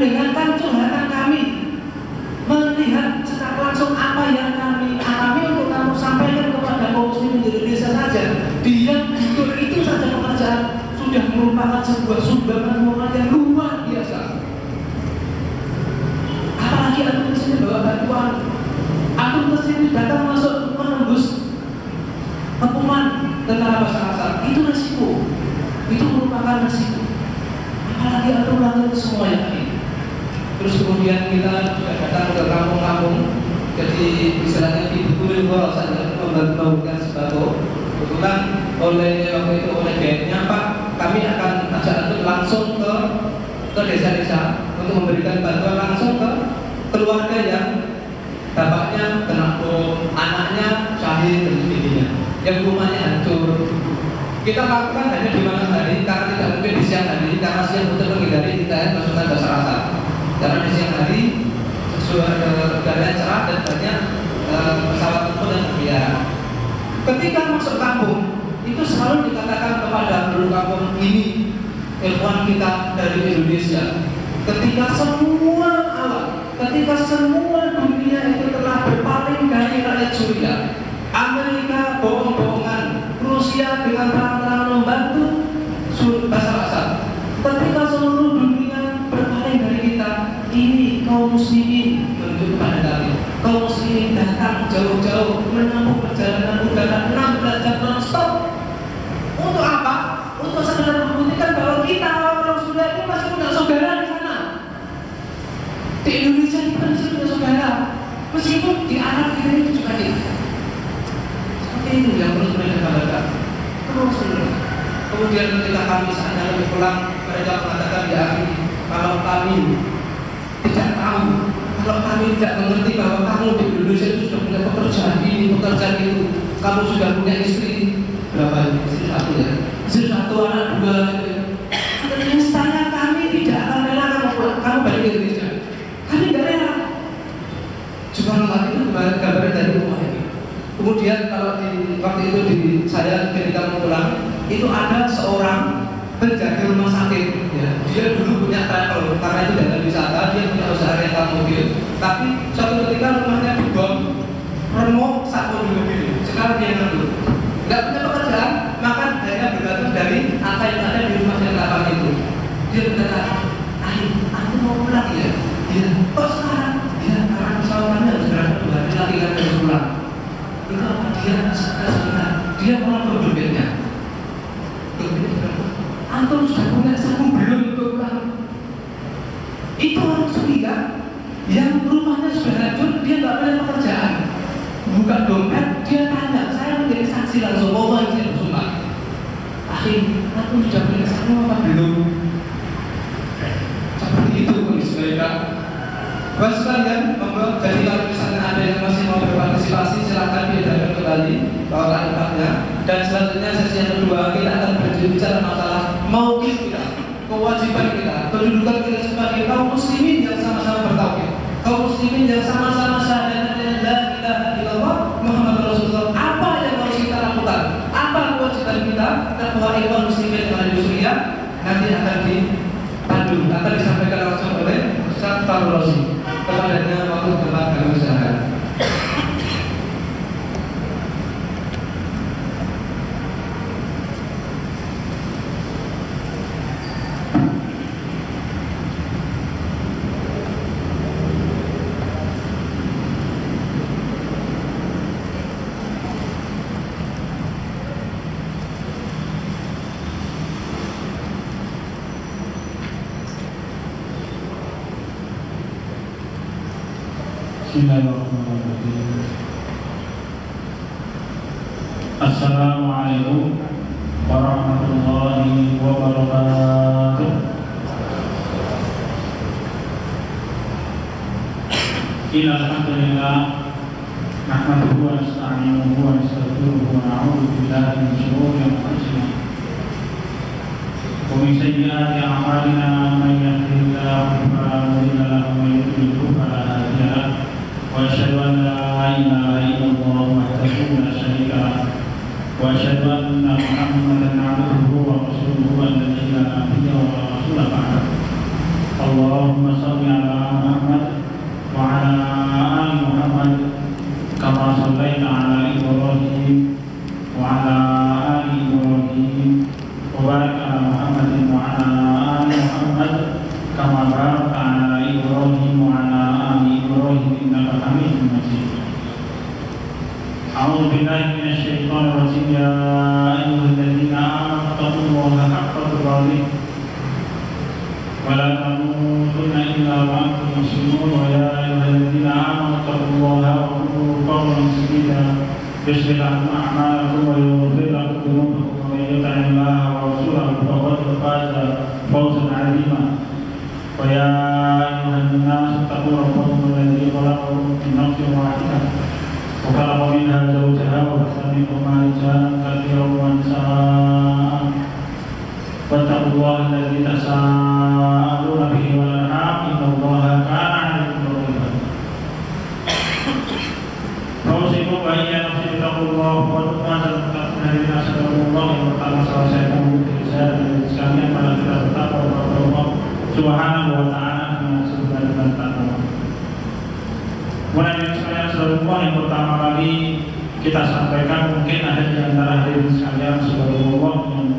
mendengarkan curhatan kami, melihat secara langsung apa yang kami alami untuk kamu sampaikan kepada kaum muslimin di Indonesia saja. Dia jujur itu saja pekerjaan sudah merupakan sebuah sumbangan moral yang luar biasa. Apalagi aku kesini bawa bantuan, aku kesini datang masuk menembus kepungan tentara Basar-Asar, itu resiko, itu merupakan resiko. Apalagi aku melakukan semua yang ini. Terus kemudian kita juga datang ke kampung-kampung, jadi istilahnya dibukuin kalau saya membagikan sembako. Kebetulan oleh waktu itu oleh BNI-nya Pak, kami akan ajak untuk langsung ke desa-desa untuk memberikan bantuan langsung ke keluarga yang bapaknya kena bom, anaknya syahid dan sebagainya, yang rumahnya hancur. Kita lakukan hanya di malam hari karena tidak mungkin di siang hari, karena siang untuk menghindari kita pasukan Basar-Asar. Karena di siang hari udaranya cerah dan banyak pesawat tempur dan berkeliaran. Ketika masuk kampung, itu selalu dikatakan kepada penduduk kampung ini, ikhwan kita dari Indonesia. Ketika semua alam, ketika semua dunia itu telah berpaling dari rakyat Suriah, Amerika bohong-bohongan, Rusia dengan terang-terangan membantu Basar-Asar. Ketika seluruh dunia berpaling dari kita, ini kaum muslimin menunjuk kepada kami. Kaum muslimin datang jauh-jauh menempuh perjalanan udara 16 jam non-stop. Untuk apa? Untuk sekedar membuktikan bahwa kita orang-orang Suriah itu masih punya saudara di sana. Di Indonesia kita masih punya saudara, meskipun di Arab kita itu juga tidak. Seperti itu yang perlu mereka kabarkan. Terus. Kemudian ketika kami saatnya lebih pulang, mereka mengatakan di akhir, kalau kami tidak tahu, kalau kami tidak mengerti bahwa kamu di Indonesia itu sudah punya pekerjaan ini, pekerjaan itu, kamu sudah punya istri berapa? Istri satu ya? Istri satu, anak dua gitu. Ternyata kami tidak akan rela kamu balik ke Indonesia. Kami tidak rela. Subhanallah, itu gambaran dari rumah ini. Kemudian kalau di waktu itu saya ketika mau pulang, itu ada seorang penjaga rumah sakit. Ya, dia dulu punya travel karena itu dana wisata, dia punya usaha rental mobil. Tapi suatu ketika rumahnya dibom, remuk satu mobil. Sekarang dia nganggur, nggak punya pekerjaan, maka hanya bergantung dari apa yang ada di rumah yang kapal itu. Dia berkata, aku mau pulang ya. Dia, kok sekarang? Dia karena pesawatnya harus berangkat 2 hari lagi kan harus pulang. Itu apa dia sebentar? Dia malah berbeda. Antum sudah punya sabun belum untuk pulang? Itu orang Suriah yang rumahnya sudah hancur, dia nggak punya pekerjaan. Buka dompet, dia tanya, saya menjadi saksi langsung, mau saya bersumpah. Aku sudah punya sabun apa belum? Seperti itu kondisi mereka. Buat sekalian, monggo. Jadi kalau misalnya ada yang masih mau berpartisipasi, silakan diadakan kembali bahwa tempatnya. Dan selanjutnya sesi yang kedua kita akan berbicara masalah mauqif kita, kewajiban kita, kedudukan kita sebagai kaum muslimin yang sama-sama bertauhid, kaum muslimin yang sama-sama syahadat la ilaha illallah Muhammadur Rasulullah. Apa yang harus kita lakukan? Apa kewajiban kita kepada ikhwan muslimin yang ada di Suriah? Nanti akan dipandu, akan disampaikan langsung oleh Ustaz Fahru Razi. Kepadanya waktu tempat kami usahakan. Bismillahirrahmanirrahim. Assalamualaikum warahmatullahi wabarakatuh. Alhamdulillah, nahmaduhu wa nasta'inuhu wa nastaghfiruhu wa na'udzu billahi min shururi anfusina wa min sayyiati a'malina. Man yahdihillahu fala mudilla lahu wa man yudlil fala hadiya lahu. وأشهد أن لا إله إلا الله وحده لا شريك له وأشهد أن محمدا عبده ورسوله الذي لا نبي ولا رسول بعده. Allahumma shalli ala Muhammad wa ala ali Muhammad kama shallaita ala Ibrahim wa ala ali Ibrahim wa barik ala Muhammadin wa ala ali Muhammad kama barakta ala Ibrahim wa ala ali Ibrahim innaka Hamidum Majid. A'udzu billahi minasy syaithanir rajim. Ya ayyuhalladzina amanu taqullaha haqqa tuqatih wa la tamutunna illa wa antum muslimun. Wa ya ayyuhalladzina amanu taqullaha wa qulu qawlan sadida yuslih lakum a'malakum wa yaghfir lakum dhunubakum wa may yuti'illaha wa rasulahu faqad faza fawzan 'azima. Wa ya ayyuhan nas taqu rabbakum alladzi khalaqakum min nafsin wahidah وخلق منها زوجها وبث منهما رجالا كثيرا ونساء واتقوا الله الذي تساءلون به والارحام ان الله كان عليكم رقيبا. فاوصيكم واياي نفسي بتقوى الله وتقوى المتقين الذين صدقوا الله yang pertama salah saya mengutus saya dan sekalian pada kita bertakwa kepada Allah Subhanahu wa taala dengan sebenar-benar takwa. Kemudian sekalian saudara yang pertama kali kita sampaikan, mungkin ada di antara hadirin sekalian saudara yang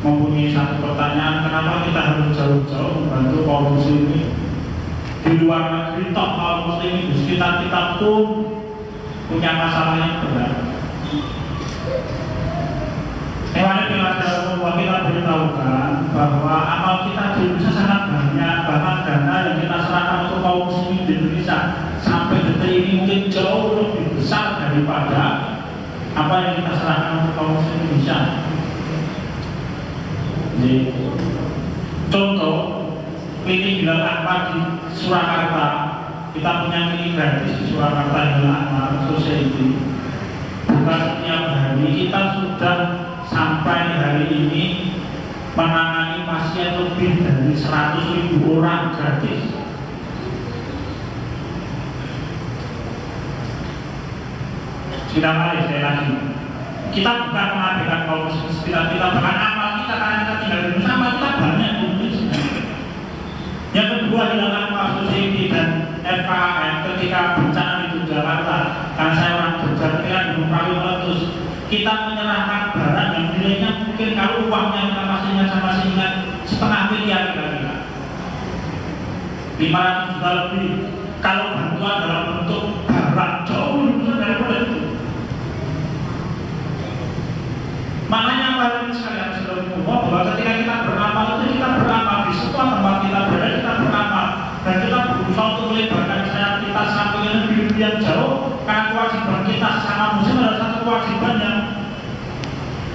mempunyai satu pertanyaan, kenapa kita harus jauh-jauh membantu kaum muslimin di luar negeri, toh kaum muslimin di sekitar kita pun punya masalah yang berat. Kita beritahukan bahwa amal kita di Indonesia sangat banyak, bahkan dana yang kita serahkan untuk kaum muslimin di Indonesia sampai detik ini mungkin jauh lebih besar daripada apa yang kita serahkan untuk kaum muslimin Indonesia. Jadi, contoh klinik Hilal Akbar di Surakarta, kita punya klinik gratis di Surakarta Hilal Akbar Society. Bukan setiap hari, kita sudah sampai hari ini menangani pasien lebih dari 100.000 orang gratis. Sudah kali sekali lagi, kita bukan mengabaikan kaum muslim sekitar kita, bahkan amal kita karena kita tinggal di Indonesia, amal kita banyak di Indonesia. Yang kedua, hilangan Society dan FKM ketika bencana di Jakarta, karena saya orang Jogja, Gunung Perahu meletus, kita menyerahkan barang yang nilainya mungkin kalau uangnya kita masih ingat sama ingat setengah miliar kira-kira 500 juta lebih. Kalau bantuan dalam bentuk barang jauh lebih besar daripada itu. Maknanya apa ini sekalian saudara bahwa ketika kita beramal itu kita beramal di semua tempat kita berada, kita beramal dan kita berusaha untuk melebarkan sayap kita sampai ke lebih yang jauh, karena kewajiban kita sama muslim adalah satu kewajiban yang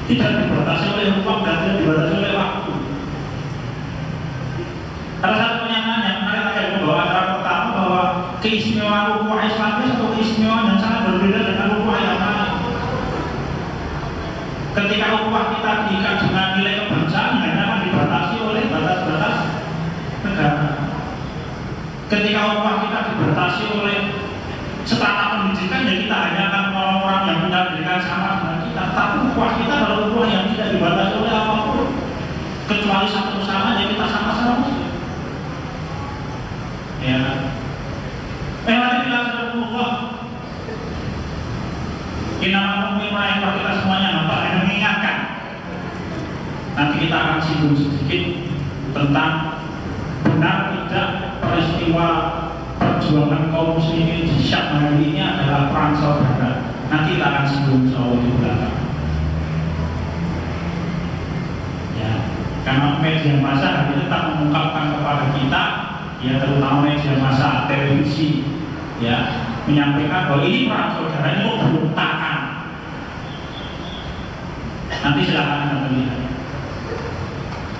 tidak dibatasi oleh hukum dan tidak dibatasi oleh waktu. Ada satu pernyataan yang menarik terkait membawa acara pertama bahwa keistimewaan ukhuwah Islamis atau keistimewaan yang sangat berbeda dengan ukhuwah yang lain. Ketika ukhuwah kita diikat dengan nilai kebangsaan hanya akan dibatasi oleh batas-batas negara. Ketika ukhuwah kita dibatasi oleh strata pendidikan, ya kita hanya akan orang-orang yang punya pendidikan sama dengan kita. Tapi ukhuwah kita adalah ukhuwah yang tidak dibatasi oleh apapun kecuali satu sama, ya kita sama-sama muslim. Ya, memang bilang Allah Inama mu'minah yang kita semuanya nampak dan mengingatkan. Nanti kita akan singgung sedikit tentang benar tidak peristiwa perjuangan kaum muslimin di Syam hari ini adalah perang saudara. Nanti kita akan singgung soal di belakang. Ya, karena media massa hari ini tetap mengungkapkan kepada kita, ya terutama media massa televisi, ya menyampaikan bahwa ini perang saudara, ini pemberontakan. Nanti silakan Anda lihat.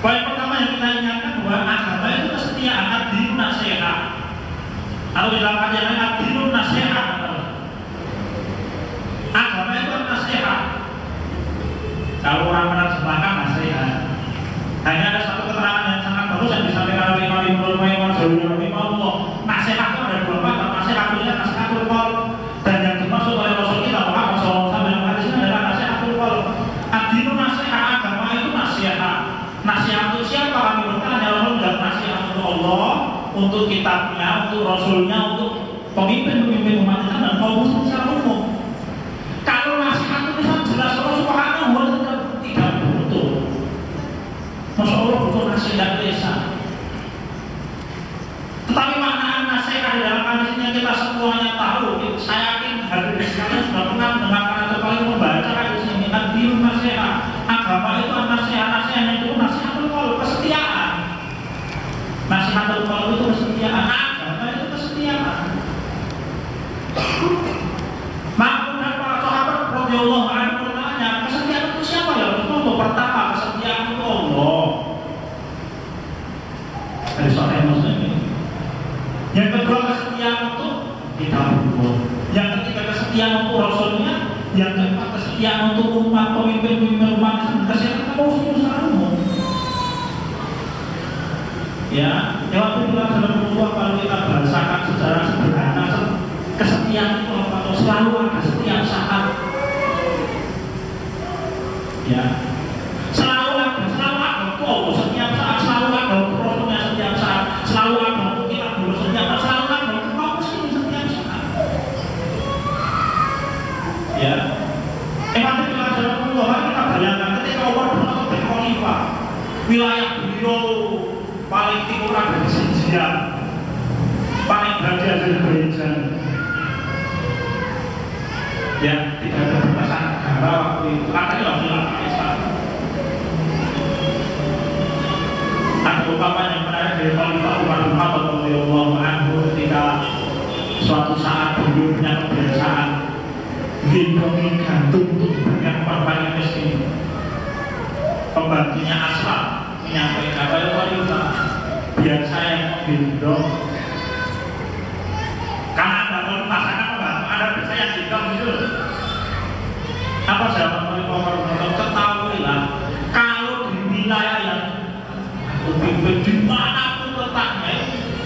Poin pertama yang kita ingatkan bahwa agama itu kesetiaan, ad-dinu nasihat. Atau di dalam ajaran ad-dinu nasihat. Agama itu nasihat. Kalau orang menerjemahkan nasihat, hanya ada satu keterangan yang sangat bagus yang disampaikan oleh Imam Ibnu Allah. Nasihat itu ada dua macam. Nasihat itu nasihatul qaul, dan yang dimaksud oleh Rasul kita Muhammad SAW dalam hadis ini adalah nasihatul qaul. Ad-dinu nasihat, agama itu nasihat. Nasihat itu siapa? Kami bertanya, lalu tidak nasihat untuk kitabnya, untuk rasulnya, untuk pemimpin-pemimpin umat Islam dan kaum muslim secara umum. Kalau nasihat itu jelas Allah Subhanahu wa taala tidak butuh. Masya Allah butuh nasihat lisan. Tetapi makna nasihat dalam hadis yang kita semuanya tahu, saya yakin hadirin sekalian sudah pernah mendengarkan atau paling membaca hadis ini. Nabi nasihat, agama itu nasihat itu nasihatul qaul, kesetiaan. Nasihatul qaul itu kesetiaan, agama itu kesetiaan. Maka para sahabat radhiyallahu anhum bertanya, kesetiaan itu siapa ya Rasulullah? Pertama, kesetiaan itu Allah. Hadis sahih Muslim. Yang kedua, kesetiaan itu kitabullah. Yang ketiga, kesetiaan untuk rasulnya. Yang keempat, kesetiaan untuk umat, pemimpin-pemimpin umat Islam. Kesetiaan itu muslim secara umum. Ya, waktu itu dalam Rasulullah kalau kita bahasakan secara sederhana, kesetiaan itu atau selalu ada setiap saat. Ya, selalu ada itu Allah setiap saat, selalu ada rasulnya setiap saat, selalu ada kita dulu setiap saat, selalu ada itu kaum muslim setiap saat. Ya, nanti kita Rasulullah kita bayangkan ketika Umar bin Khattab jadi khalifah, wilayah beliau paling timur ada di Sinjian, paling barat ada di Beijing. Ya, tidak ada batasan negara waktu itu. Katanya wilayah Islam. Ada ungkapan yang menarik dari Khalifah Umar bin Khattab radhiyallahu anhu ketika suatu saat beliau punya kebiasaan gendongi gantung untuk diberikan orang yang miskin. Pembantunya Aslam menyampaikan kepada Khalifah, biar saya yang gendong. Karena ada pasangan pembantu, ada saya yang gendong gitu. Apa jawaban Khalifah? Ketahuilah, kalau di wilayah yang pimpin dimanapun letaknya,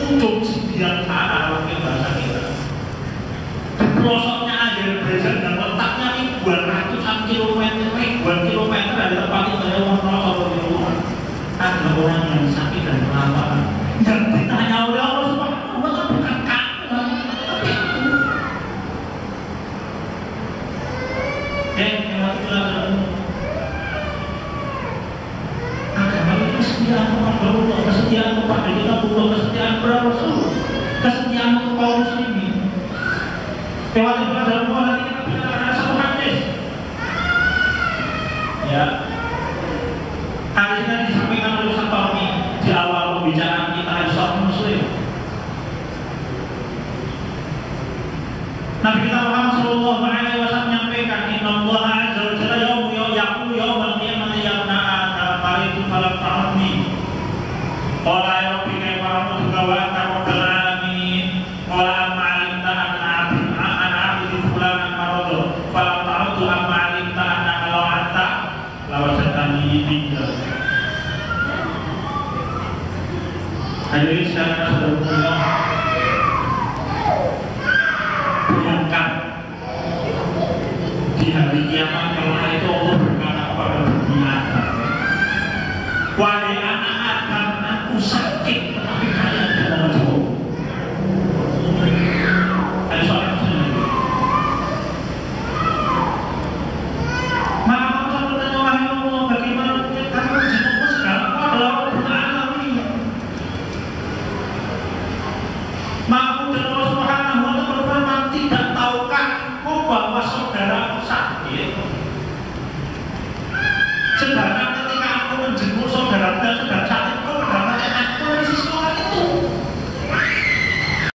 ujung sebiang sana wakil bahasa kita. Di pelosoknya Azerbaijan dan letaknya ribuan ratusan kilometer dari tempat itu dari Rasulullah. Ada orang yang sakit dan kelaparan yang ditanya oleh Allah Subhanahu wa taala bukan kamu, tapi aku. Agama itu kesetiaan kepada Allah, kesetiaan kepada kitabullah, kesetiaan kepada Rasul, kesetiaan untuk kaum muslimin. Lewat itu dalam Quran nanti kita bicara ada satu hadis. Ya, hadis ini disampaikan oleh Satori di awal pembicaraan kita hadis Sahih Muslim. Nabi kita Muhammad sallallahu alaihi wasallam menyampaikan, Inna Allah azza wa jalla yaqulu yawmal qiyamati ya ibna Adam maritu falam ta'udni. Qala ya rabbi kaifa ramutuka wa anta rabbul alamin. Qala amma 'alimta anna 'abdi fulanan maradu falam ta'udhu amma 'alimta anna law anta lawajadtani inda. Hadirin sekalian saudara, bayangkan di hari kiamat kalau itu Allah berkata kepada dunia Adam, wahai anak Adam, aku sakit tetapi kalian tidak mau jauh. Ada soal yang maka kamu sampai bertanya, wahai Allah, bagaimana kamu jiwamu sekarang? Kau adalah Rabbul Alamin. Maka Allah Subhanahu wa taala berfirman, tidak tahukah engkau bahwa saudaramu sakit? Sedangkan